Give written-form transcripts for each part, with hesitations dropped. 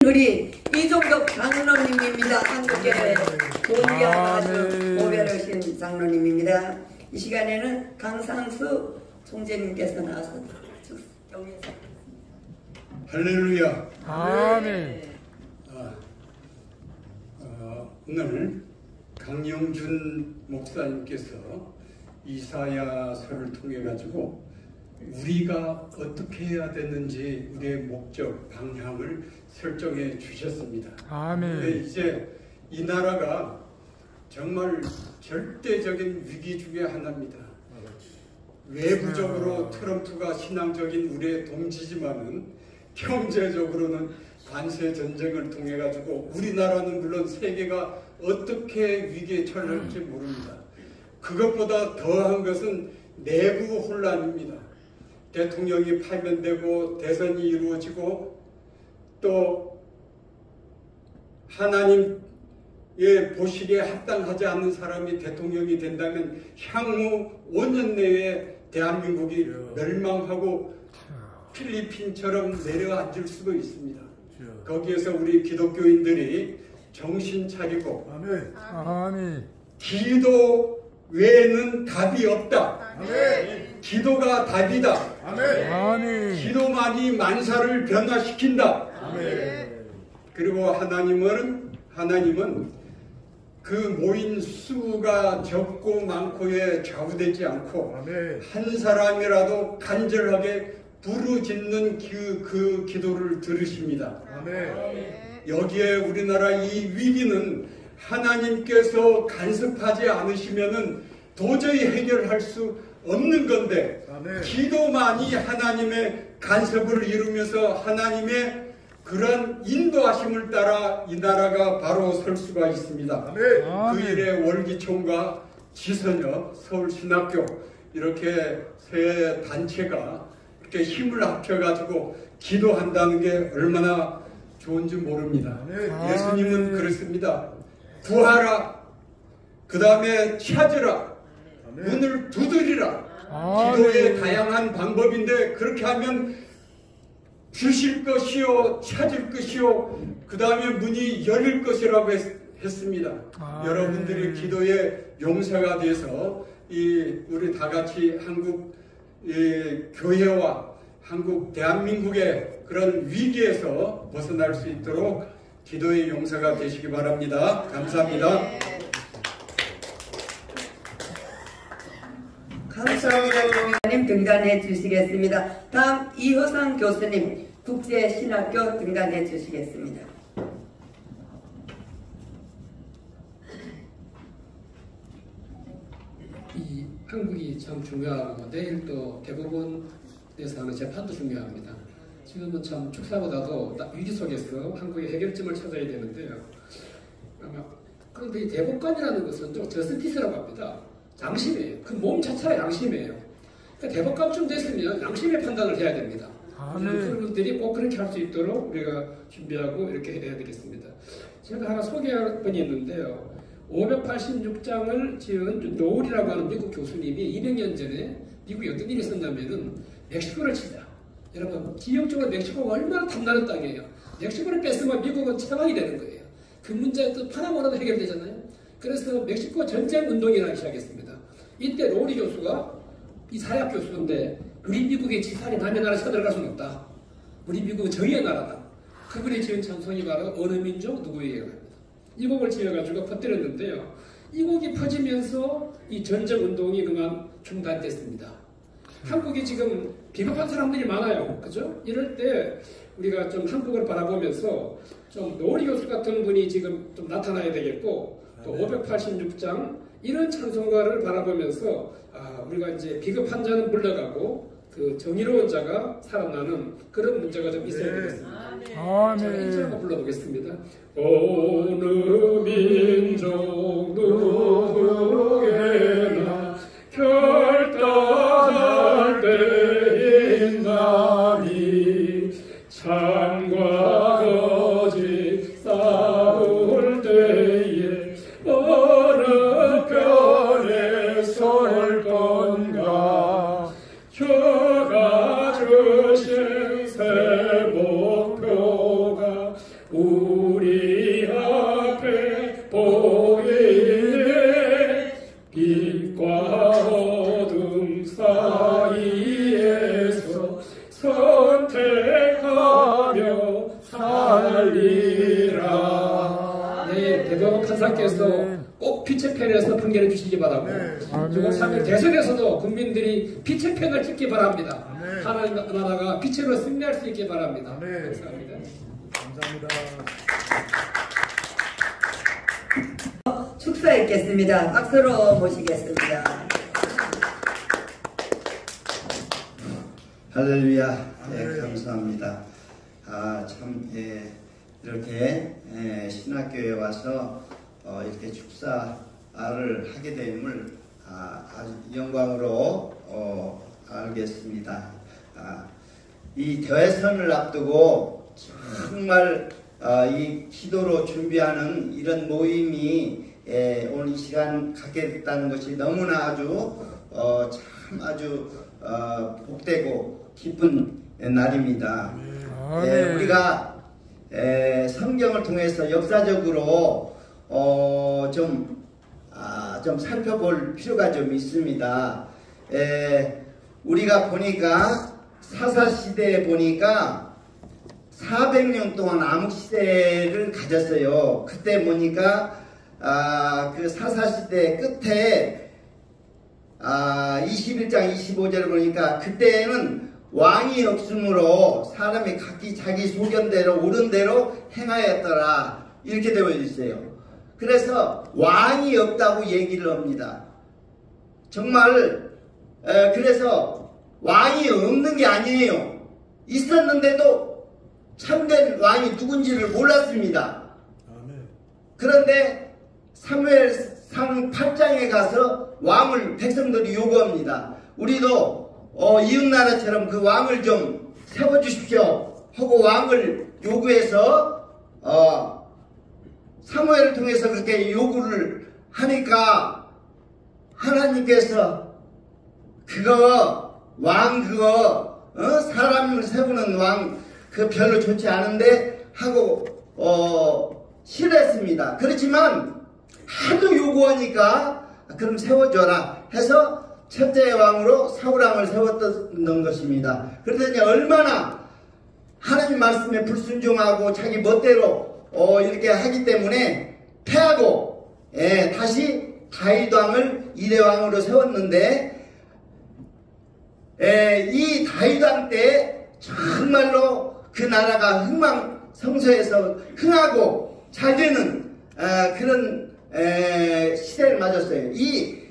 우리 이종덕 장로님입니다. 한국교회 동기하신 오별하신 장로님입니다. 이 시간에는 강상수 총재님께서 나와서 경례사. 할렐루야. 아멘. 오늘 강영준 목사님께서 이사야서를 통해 가지고 우리가 어떻게 해야 되는지 우리의 목적, 방향을 설정해 주셨습니다. 아멘. 근데 이제 이 나라가 정말 절대적인 위기 중에 하나입니다. 외부적으로 트럼프가 신앙적인 우리의 동지지만은 경제적으로는 관세 전쟁을 통해 가지고 우리나라는 물론 세계가 어떻게 위기에 처할지 모릅니다. 그것보다 더한 것은 내부 혼란입니다. 대통령이 파면되고 대선이 이루어지고 또 하나님의 보시기에 합당하지 않는 사람이 대통령이 된다면 향후 5년 내에 대한민국이 멸망하고 필리핀처럼 내려앉을 수도 있습니다. 거기에서 우리 기독교인들이 정신 차리고 아멘. 기도 외에는 답이 없다. 아멘. 기도가 답이다. 아멘. 기도만이 만사를 변화시킨다. 아멘. 그리고 하나님은 그 모인 수가 적고 많고에 좌우되지 않고 한 사람이라도 간절하게 부르짖는 그 기도를 들으십니다. 여기에 우리나라 이 위기는 하나님께서 간섭하지 않으시면은 도저히 해결할 수 없는 건데 기도만이 하나님의 간섭을 이루면서 하나님의 그런 인도하심을 따라 이 나라가 바로 설 수가 있습니다. 그 일에 월기총과 지선역, 서울신학교 이렇게 세 단체가 이렇게 힘을 합쳐가지고 기도한다는 게 얼마나 좋은지 모릅니다. 예수님은 그랬습니다. 구하라, 그 다음에 찾으라, 문을 두드리라. 기도의 다양한 방법인데 그렇게 하면 주실 것이요 찾을 것이요 그 다음에 문이 열릴 것이라고 했습니다. 여러분들이 기도의 용사가 돼서 우리 다 같이 한국 교회와 한국 대한민국의 그런 위기에서 벗어날 수 있도록 기도의 용사가 되시기 바랍니다. 감사합니다. 감사합니다. 교수님 등단해 주시겠습니다. 다음 이효상 교수님 국제신학교 등단해 주시겠습니다. 이 한국이 참 중요하고 내일 또 대법원에서 하는 재판도 중요합니다. 지금은 참 축사보다도 위기 속에서 한국의 해결점을 찾아야 되는데요. 그런데 이 대법관이라는 것은 좀 저스티스라고 합니다. 양심이에요. 그 몸 자체가 양심이에요. 그러니까 대법관쯤 됐으면 양심의 판단을 해야 됩니다. 그런 분들이 꼭 그렇게 할 수 있도록 우리가 준비하고 이렇게 해야 되겠습니다. 제가 하나 소개할 분이 있는데요. 586장을 지은 노울이라고 하는 미국 교수님이 200년 전에 미국에 어떤 일이 있었냐면은 멕시코를 치자. 여러분 지형적으로 멕시코가 얼마나 탐나는 땅이에요. 멕시코를 뺐으면 미국은 체망이 되는 거예요. 그 문제 또 파나마라도 해결되잖아요. 그래서 멕시코 전쟁 운동이라기 시작했습니다. 이때 노울이 교수가 이 사약 교수인데 우리 미국의 지살이 남의 나라 쳐들어갈 수는 없다. 우리 미국은 저희의 나라다. 그분이 지은 찬송이 바로 어느 민족 누구예요 합니다. 이 곡을 지어가지고 퍼뜨렸는데요. 이 곡이 퍼지면서 이 전쟁 운동이 그만 중단됐습니다. 한국이 지금 비겁한 사람들이 많아요. 그죠? 이럴 때 우리가 좀 한국을 바라보면서 좀 노리 교수 같은 분이 지금 좀 나타나야 되겠고 또 586장 이런 찬송가를 바라보면서 우리가 이제 비겁한 자는 물러가고 그 정의로운 자가 살아나는 그런 문제가 좀 있어야 되겠습니다. 제가 1절 불러보겠습니다. 어느 민족 누구에나 결단할 때 있나니 참과 거짓 싸울 때에 어느 편에 설 건가 주가 주신 새 목표가 천사께서 아멘. 꼭 빛의 편에서 판결해 주시기 바라고 그리고 3일 대선에서도 국민들이 빛의 편을 찍기 바랍니다. 아멘. 하나님 나라가 빛으로 승리할 수 있기 바랍니다. 아멘. 감사합니다. 감사합니다. 축사 있겠습니다. 박수로 모시겠습니다. 할렐루야. 네, 감사합니다. 참, 이렇게 신학교에 와서 이렇게 축사를 하게 됨을 아주 영광으로 알겠습니다. 이 대선을 앞두고 정말 이 기도로 준비하는 이런 모임이 오늘 이 시간 갖게 됐다는 것이 너무나 아주 참 아주 복되고 기쁜 날입니다. 우리가 성경을 통해서 역사적으로 좀 살펴볼 필요가 좀 있습니다. 우리가 보니까 사사시대에 보니까 400년 동안 암흑시대를 가졌어요. 그때 보니까 그 사사시대 끝에 21장 25절을 보니까 그때는 왕이 없으므로 사람이 각기 자기 소견대로 옳은 대로 행하였더라 이렇게 되어 있어요. 그래서 왕이 없다고 얘기를 합니다. 정말 그래서 왕이 없는 게 아니에요. 있었는데도 참된 왕이 누군지를 몰랐습니다. 그런데 사무엘상 8장에 가서 왕을 백성들이 요구합니다. 우리도 이웃나라처럼 그 왕을 좀 세워주십시오 하고 왕을 요구해서 사무엘을 통해서 그렇게 요구를 하니까 하나님께서 사람을 세우는 왕 그 별로 좋지 않은데 하고 싫어했습니다. 그렇지만 하도 요구하니까 그럼 세워줘라 해서 첫째 왕으로 사울왕을 세웠던 것입니다. 그랬더니 얼마나 하나님 말씀에 불순종하고 자기 멋대로 이렇게 하기 때문에 패하고 다시 다윗왕을 2대 왕으로 세웠는데 이 다윗왕 때 정말로 그 나라가 흥망성쇠해서 흥하고 잘 되는 그런 시대를 맞았어요. 이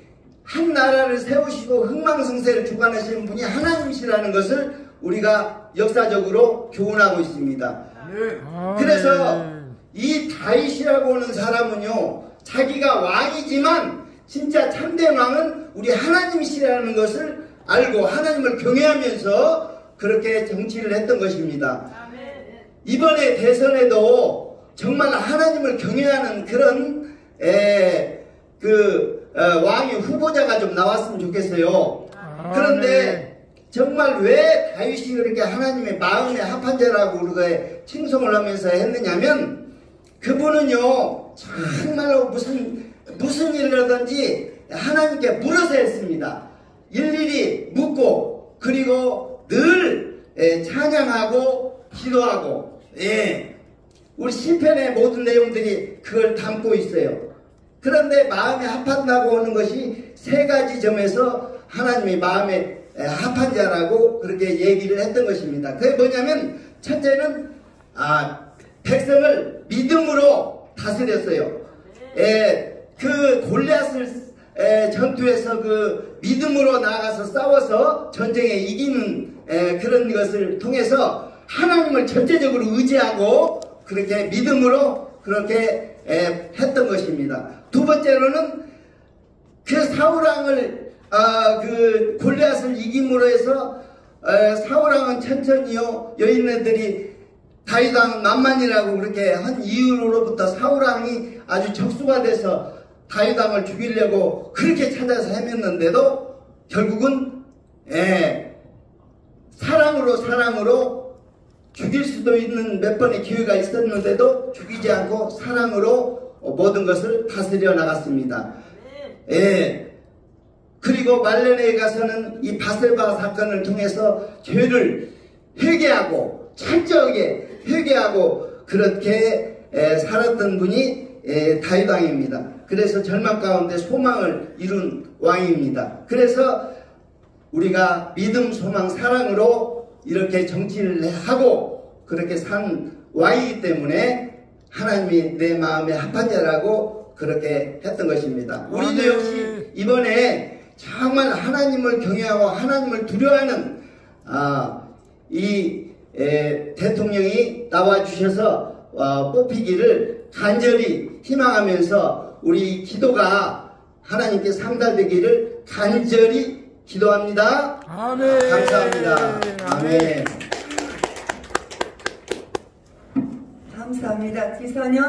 한 나라를 세우시고 흥망성쇠를 주관하시는 분이 하나님이시라는 것을 우리가 역사적으로 교훈하고 있습니다. 그래서 이 다윗이라고 하는 사람은요, 자기가 왕이지만 진짜 참된 왕은 우리 하나님이시라는 것을 알고 하나님을 경외하면서 그렇게 정치를 했던 것입니다. 이번에 대선에도 정말 하나님을 경외하는 그런 왕이 후보자가 좀 나왔으면 좋겠어요. 그런데 정말 왜 다윗이 그렇게 하나님의 마음에 합한 자라고 그렇게 칭송을 하면서 했느냐면 그분은요 정말로 무슨 일을 하든지 하나님께 물어서 했습니다. 일일이 묻고 그리고 늘 찬양하고 기도하고 우리 시편의 모든 내용들이 그걸 담고 있어요. 그런데 마음에 합한다고 하는 것이 세 가지 점에서 하나님이 마음에 합한 자라고 그렇게 얘기를 했던 것입니다. 그게 뭐냐면 첫째는 백성을 믿음으로 다스렸어요. 그 골리앗을 전투에서 그 믿음으로 나아가서 싸워서 전쟁에 이기는 그런 것을 통해서 하나님을 전체적으로 의지하고 그렇게 믿음으로 그렇게 했던 것입니다. 두 번째로는 그 사울왕을 그 골리앗을 이김으로 해서 사울왕은 천천히요 여인네들이 다윗왕 만만이라고 그렇게 한 이후로부터 사울왕이 아주 적수가 돼서 다윗왕을 죽이려고 그렇게 찾아서 헤맸는데도 결국은 사랑으로 죽일 수도 있는 몇 번의 기회가 있었는데도 죽이지 않고 사랑으로 모든 것을 다스려 나갔습니다. 그리고 말레네에 가서는 이 바세바 사건을 통해서 죄를 회개하고 철저하게 회개하고 그렇게 살았던 분이 다윗 왕입니다. 그래서 절망 가운데 소망을 이룬 왕입니다. 그래서 우리가 믿음, 소망, 사랑으로 이렇게 정치를 하고 그렇게 산 왕이기 때문에 하나님이 내 마음에 합한 자라고 그렇게 했던 것입니다. 우리도 역시 이번에 정말 하나님을 경외하고 하나님을 두려워하는 이 대통령이 나와주셔서 뽑히기를 간절히 희망하면서 우리 기도가 하나님께 상달되기를 간절히 기도합니다. 아멘. 감사합니다. 아멘. 감사합니다. 지선영.